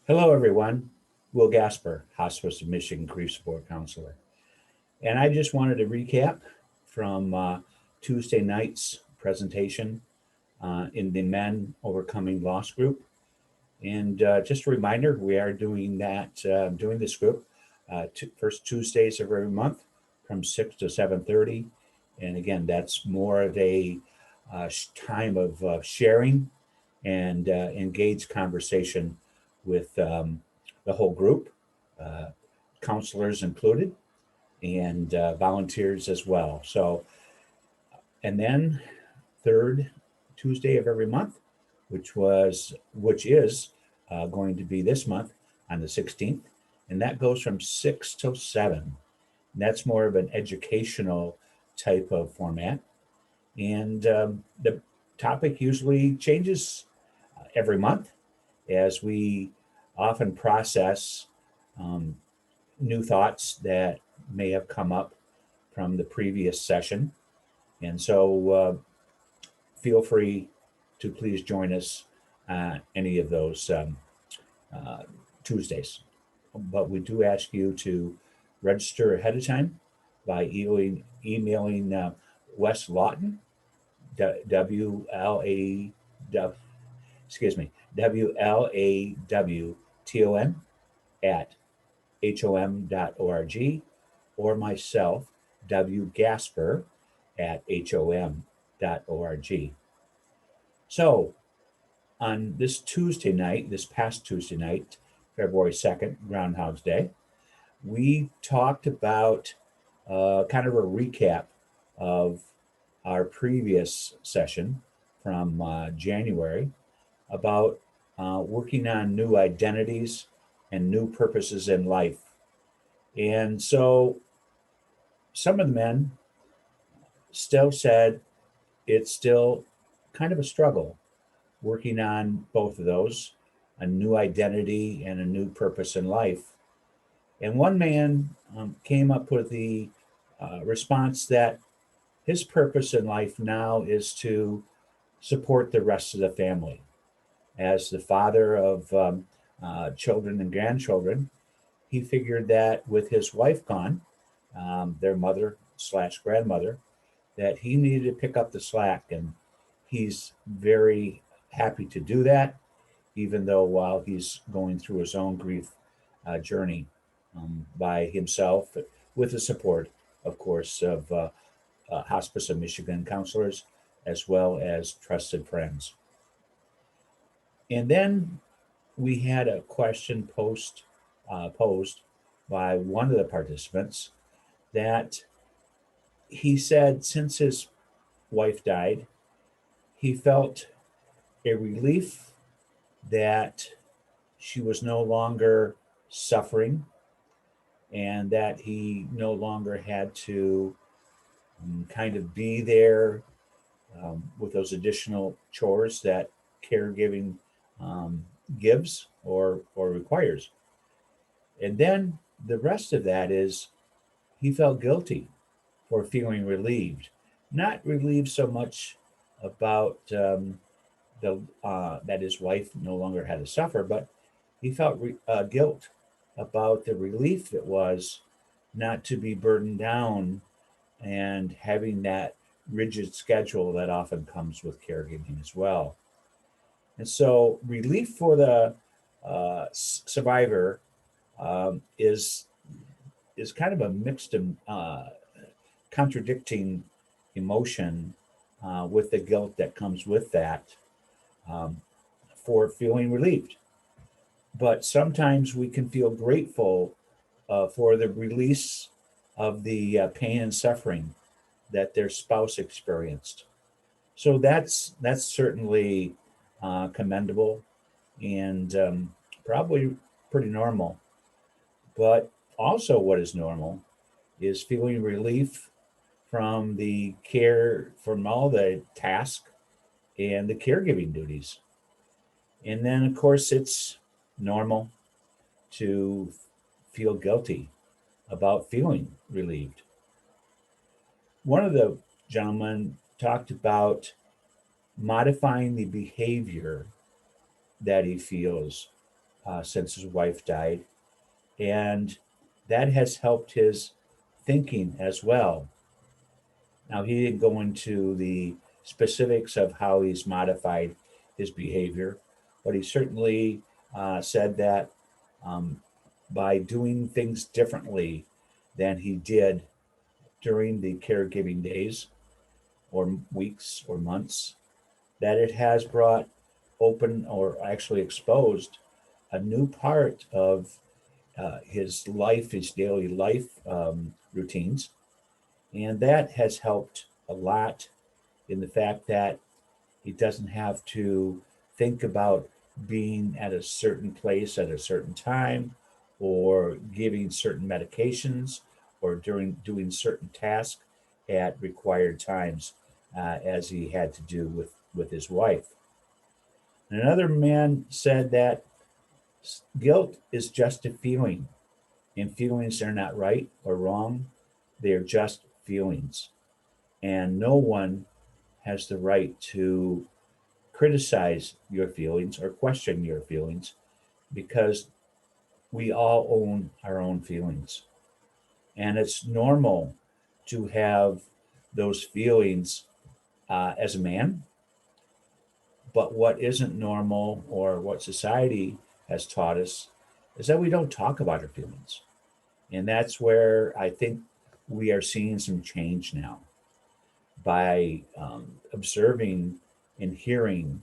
Hello, everyone. Will Gasper, Hospice of Michigan Grief Support Counselor. And I just wanted to recap from Tuesday night's presentation in the Men Overcoming Loss group. And just a reminder, we are doing doing this group first Tuesdays of every month from 6 to 7:30. And again, that's more of a time of sharing and engaged conversation with the whole group, uh, counselors included, and volunteers as well. So, and then third Tuesday of every month, which is going to be this month on the 16th, and that goes from 6 till 7. And that's more of an educational type of format, and the topic usually changes every month as we often process um, new thoughts that may have come up from the previous session. And so feel free to please join us any of those uh, Tuesdays. But we do ask you to register ahead of time by emailing Wes Lawton, WLA, excuse me, WLAWTON at HOM.org, or myself, W. Gasper, at HOM.org. So, on this past Tuesday night, February 2nd, Groundhog's Day, we talked about kind of a recap of our previous session from January about working on new identities and new purposes in life. And so some of the men still said it's still kind of a struggle working on both of those, a new identity and a new purpose in life. And one man came up with the response that his purpose in life now is to support the rest of the family. As the father of children and grandchildren, he figured that with his wife gone, their mother slash grandmother, that he needed to pick up the slack. And he's very happy to do that, even though while he's going through his own grief journey by himself, with the support, of course, of Hospice of Michigan counselors, as well as trusted friends. And then we had a question posed by one of the participants that he said since his wife died, he felt a relief that she was no longer suffering and that he no longer had to kind of be there with those additional chores that caregiving gives or requires. And then the rest of that is he felt guilty for feeling relieved, not relieved so much about that his wife no longer had to suffer, but he felt guilt about the relief it was not to be burdened down and having that rigid schedule that often comes with caregiving as well. And so, relief for the survivor is kind of a mixed contradicting emotion with the guilt that comes with that um, for feeling relieved. But sometimes we can feel grateful for the release of the pain and suffering that their spouse experienced. So that's certainly commendable and probably pretty normal. But also, what is normal is feeling relief from the care, from all the tasks and the caregiving duties. And then, of course, it's normal to feel guilty about feeling relieved. One of the gentlemen talked about modifying the behavior that he feels since his wife died, and that has helped his thinking as well. Now, he didn't go into the specifics of how he's modified his behavior, but he certainly said that um, by doing things differently than he did during the caregiving days or weeks or months, that it has brought open or actually exposed a new part of his life, his daily life routines. And that has helped a lot in the fact that he doesn't have to think about being at a certain place at a certain time or giving certain medications or doing certain tasks at required times as he had to do with his wife. And another man said that guilt is just a feeling, and feelings are not right or wrong, they are just feelings. And no one has the right to criticize your feelings or question your feelings because we all own our own feelings. And it's normal to have those feelings as a man. But what isn't normal or what society has taught us is that we don't talk about our feelings. And that's where I think we are seeing some change now by observing and hearing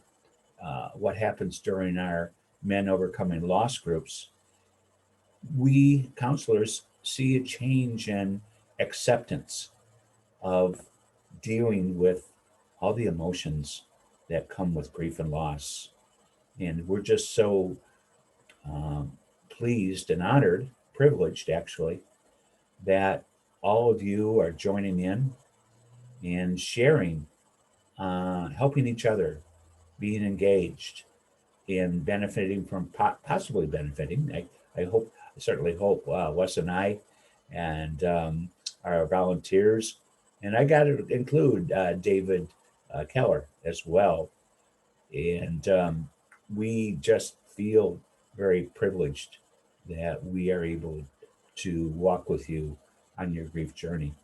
what happens during our men overcoming loss groups. We counselors see a change in acceptance of dealing with all the emotions that come with grief and loss. And we're just so um, pleased and honored, privileged actually, that all of you are joining in and sharing, helping each other, being engaged, and benefiting from possibly benefiting. I hope, I certainly hope Wes and I and our volunteers, and I got to include David Keller as well. And we just feel very privileged that we are able to walk with you on your grief journey.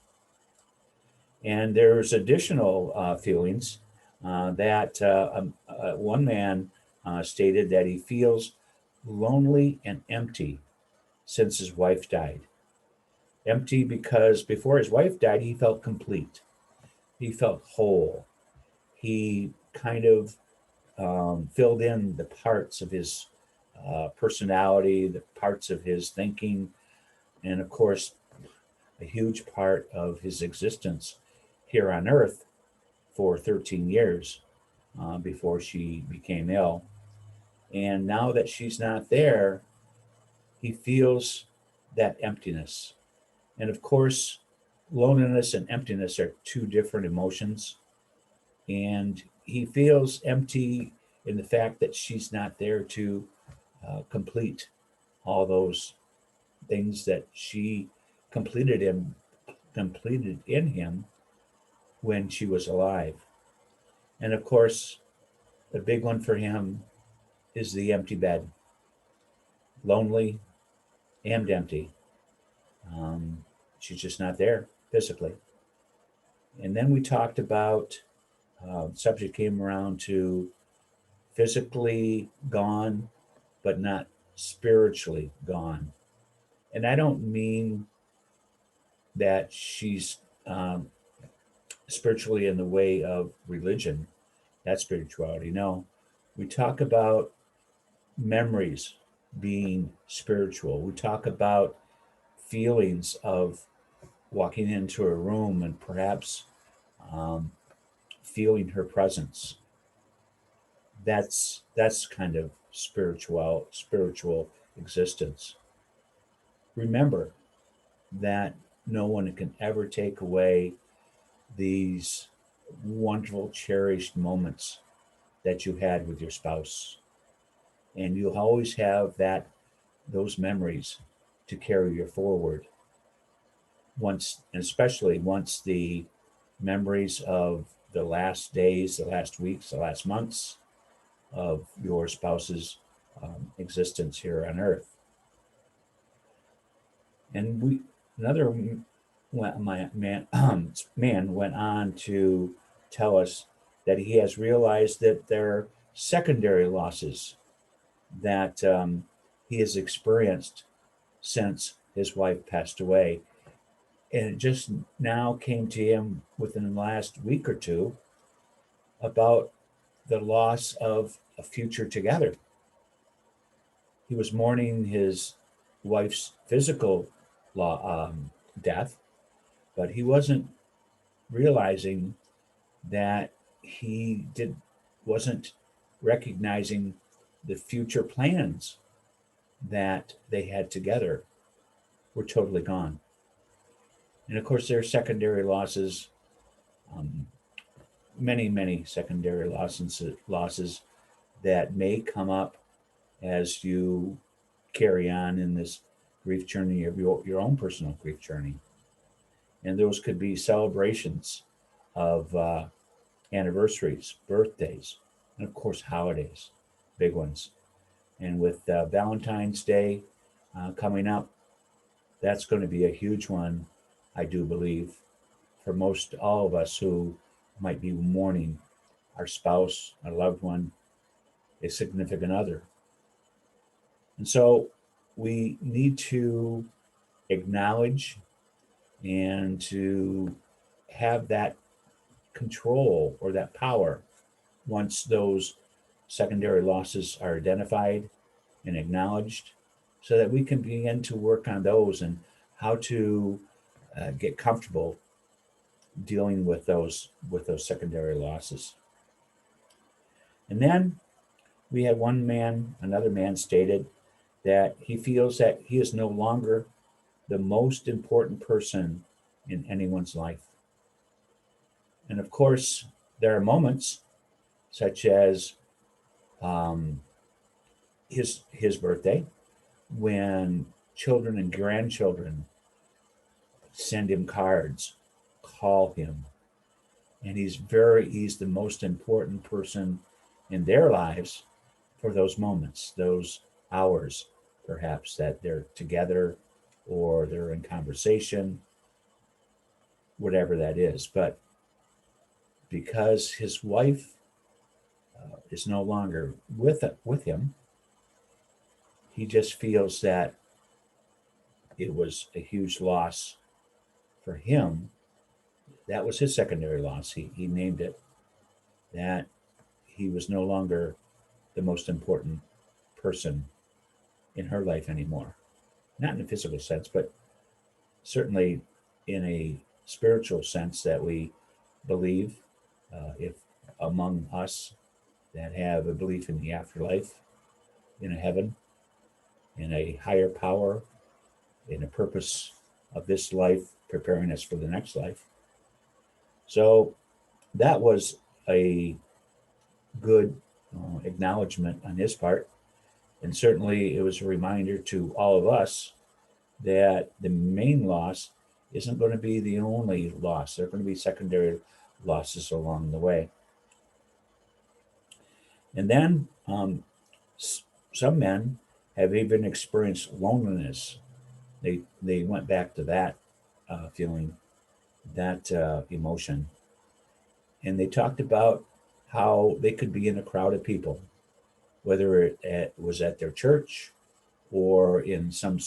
And there's additional feelings that one man stated that he feels lonely and empty since his wife died. Empty because before his wife died, he felt complete. He felt whole. He kind of filled in the parts of his personality, the parts of his thinking, and of course, a huge part of his existence here on earth for 13 years before she became ill. And now that she's not there, he feels that emptiness. And of course, loneliness and emptiness are two different emotions. And he feels empty in the fact that she's not there to complete all those things that she completed him completed in him when she was alive. And of course, the big one for him is the empty bed, lonely and empty. Um, she's just not there physically. And then we talked about subject came around to physically gone, but not spiritually gone. And I don't mean that she's spiritually in the way of religion, that's spirituality. No, we talk about memories being spiritual. We talk about feelings of walking into a room and perhaps um, feeling her presence. That's kind of spiritual existence. Remember that no one can ever take away these wonderful, cherished moments that you had with your spouse. And you'll always have those memories to carry you forward. Once, and especially once the memories of the last days, the last weeks, the last months of your spouse's existence here on Earth. And another man went on to tell us that he has realized that there are secondary losses that he has experienced since his wife passed away. And it just now came to him within the last week or two about the loss of a future together. He was mourning his wife's physical death, but he wasn't realizing that he wasn't recognizing the future plans that they had together were totally gone. And of course, there are secondary losses, um, many secondary losses that may come up as you carry on in this grief journey of your own personal grief journey. And those could be celebrations of anniversaries, birthdays, and of course, holidays, big ones. And with Valentine's Day coming up, that's going to be a huge one, I do believe, for most all of us who might be mourning our spouse, our loved one, a significant other. And so we need to acknowledge and to have that control or that power once those secondary losses are identified and acknowledged so that we can begin to work on those and how to get comfortable dealing with those secondary losses. And then we had another man stated that he feels that he is no longer the most important person in anyone's life. And of course, there are moments such as um, his birthday, when children and grandchildren send him cards, call him, and he's the most important person in their lives for those moments, those hours, perhaps that they're together or they're in conversation, whatever that is. But because his wife is no longer with him, he just feels that it was a huge loss for him. That was his secondary loss. He named it that he was no longer the most important person in her life anymore. Not in a physical sense, but certainly in a spiritual sense that we believe, if among us that have a belief in the afterlife, in a heaven, in a higher power, in a purpose of this life preparing us for the next life. So that was a good acknowledgement on his part. And certainly it was a reminder to all of us that the main loss isn't going to be the only loss. There are going to be secondary losses along the way. And then some men have even experienced loneliness. They went back to that feeling, that emotion. And they talked about how they could be in a crowd of people, whether it was at their church or in some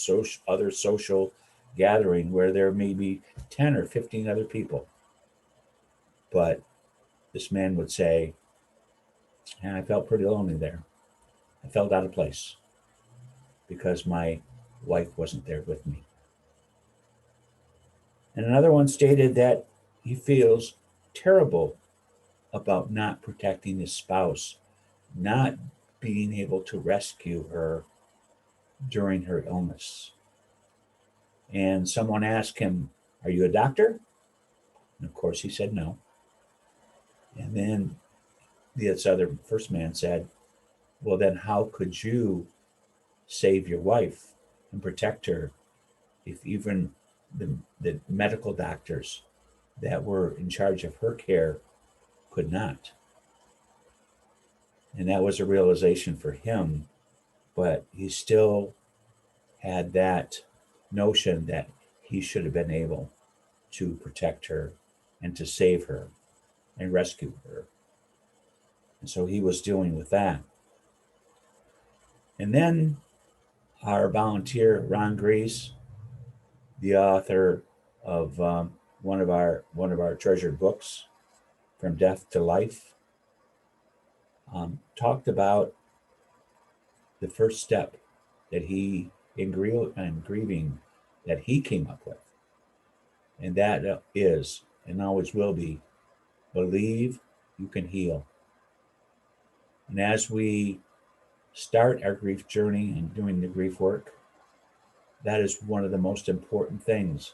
other social gathering where there may be 10 or 15 other people. But this man would say, and I felt pretty lonely there. I felt out of place because my wife wasn't there with me. And another one stated that he feels terrible about not protecting his spouse, not being able to rescue her during her illness. And someone asked him, "Are you a doctor?" And of course he said no. And then this other first man said, "Well, then how could you save your wife and protect her if even the medical doctors that were in charge of her care could not?" And that was a realization for him but he still had that notion that he should have been able to protect her and to save her and rescue her. And so he was dealing with that. And then our volunteer, Ron Grease, the author of one of our treasured books, From Death to Life, talked about the first step that he in grieving that he came up with, and that is and always will be: believe you can heal. And as we start our grief journey and doing the grief work, that is one of the most important things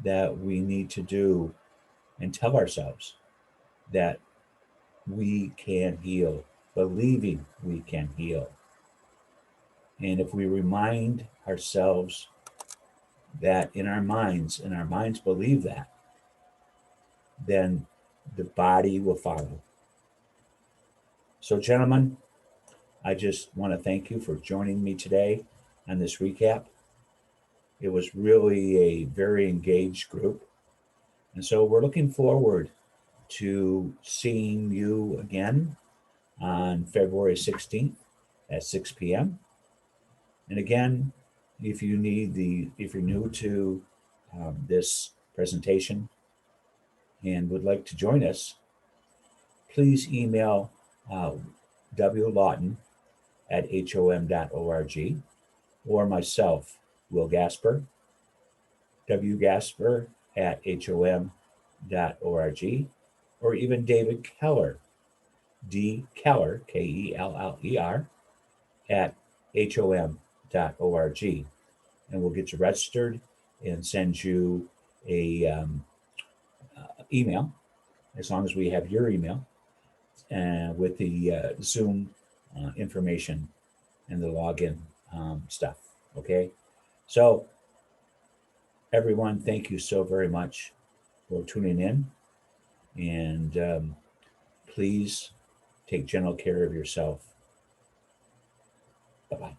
that we need to do and tell ourselves, that we can heal, believing we can heal. And if we remind ourselves that in our minds, and our minds believe that, then the body will follow. So, gentlemen, I just want to thank you for joining me today on this recap. It was really a very engaged group. And so we're looking forward to seeing you again on February 16th at 6 p.m. And again, if you're new to this presentation and would like to join us, please email wlawton at hom.org, or myself, Will Gasper, wgasper at hom.org, or even David Keller, D. Keller, Keller, at hom.org. And we'll get you registered and send you a email, as long as we have your email, with the Zoom information and the login stuff. Okay. So, everyone, thank you so very much for tuning in. And please take gentle care of yourself. Bye bye.